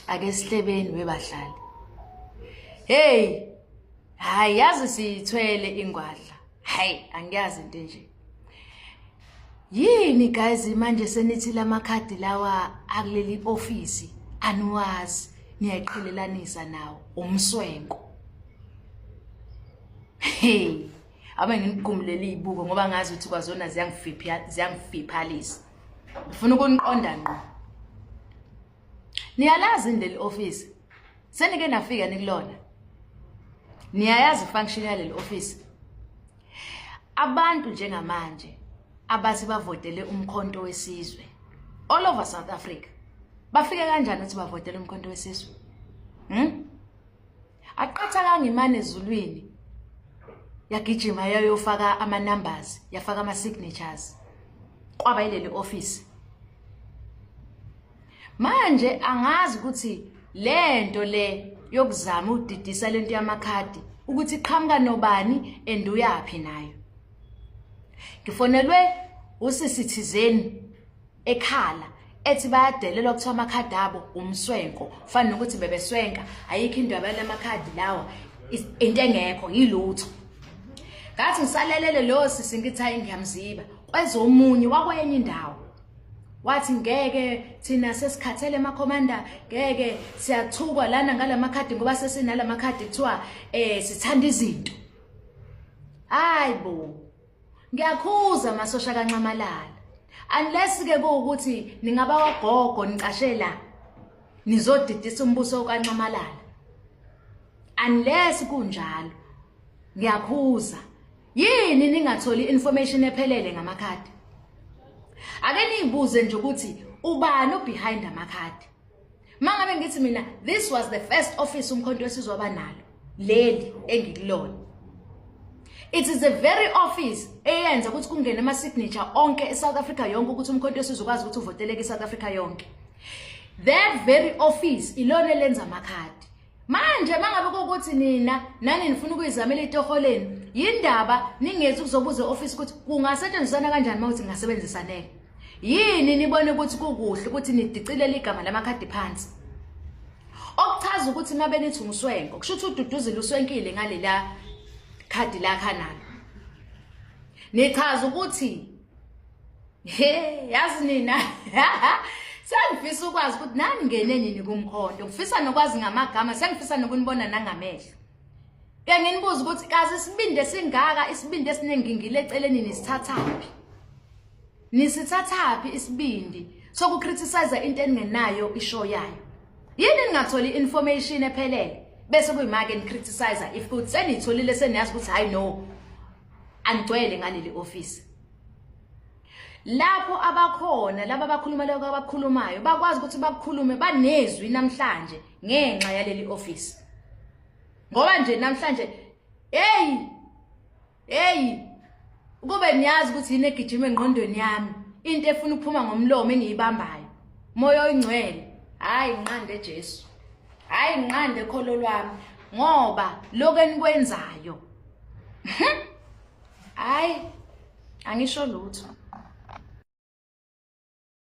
ake sihlebeni webahlali. Hey, hayi yazi sithwele ingwadla. Hayi angiyazi into nje. Yini guys manje senithi lamakhadi lawa akuleli office aniwazi niyayiqhelelanisa nawo umswenko. Hey, aba nginigumulele ibuko ngoba ngazi ukuthi kwazona ziyangifiphalisa. Ngifuna ukuniqonda ngqo. Niyalazi indlela office. Senike nafika nikulona. Niyayazi function yaleli office. Abantu njengamanje abathi bavotele umkhonto wesizwe all over South Africa. Bafike kanjani ukuthi bavotele umkhonto wesizwe? Aqatha kangimane ezulwini. Yagijima yayofaka ama numbers, yafaka ama signatures. Kwaba yileli office. Manje angazi ukuthi lento le yokuzama udidisa lento yamakhadi ukuthi iqhamuka nobani enduyapi nayo. Ngifonelwe usisithizeni ekhala ethi bayadelelwa ukuthi amakhadi abo umswenko fana nokuthi bebeswenka ayikho indaba yalamakhadi lawa into engekho yilutho. Ngathi ngisalelele lo sisi ngithi hayi ngiyamziba kwezomunye wakwenye indawo. Wathi ngeke thina sesikhathele emakhomanda ngeke siyathukwa lana ngalamakhadi ngoba sesinalamakhadi kuthiwa sithanda izinto. Hayibo. Ngiyakhuza masosha kancamalala. Unless ke ukuthi ningaba wagogo nicashela nizodidisa umbuso kancamalala. Unless kunjalo. Ngiyakhuza. Yini ningatholi information ephelele ngamakhadi? Ake niyibuze nje ukuthi ubani behind amakhadi. Mangabe ngithi mina this was the first office umkhonto wesizwe abanalo. Leli engikulona. It is the very office eyenza ukuthi kungene ama signature onke eSouth Africa yonke ukuthi umkhonto wesizwe ukwazi ukuthi uvoteleke eSouth Africa yonke. That very office ilona elenza amakhadi. Manje mangabe ukuthi nina nani nifuna ukuyizamela itoholeni yindaba ningethi ukuzobuza office ukuthi kungasetshenzisana kanjani mawuthi ngasebenzisane. Yini nibone ukuthi kukuhle ukuthi nidicilele igama lamakhadi phansi. Okuchaza ukuthi mabe nithi umswenko kusho ukuthi ududuzile uswenkile ngalela khadi lakha nalo. Nichaza ukuthi yazi nina sengifisa ukwazi ukuthi nani ngene nini kumkhonto. Ngifisa nokwazi ngamagama, sengifisa nokunibona nangamehlo. Ke nginibuza ukuthi kazi isibindi singaka, isibindi esiningi ngileceleni nisithathaphi? Nisithathaphi isibindi sokukriticize into engenayo ishow yayo? Yini ningatholi information ephelele bese kuyimake nicriticize if kuthi senitholile seniyazi ukuthi hayi no angcwele ngaleli office. Lapho abakhona laba abakhuluma lokho abakhulumayo bakwazi ukuthi bakukhulume banezwi namhlanje ngenxa yaleli office. Ngoba nje namhlanje kube niyazi ukuthi yini egijima engqondweni yami into efuna ukuphuma ngomlomo engiyibambayo moyo oyingcwele hayi nqande Jesu hayi nqande kholo lwami ngoba lokho enikwenzayo hayi angisho lutho.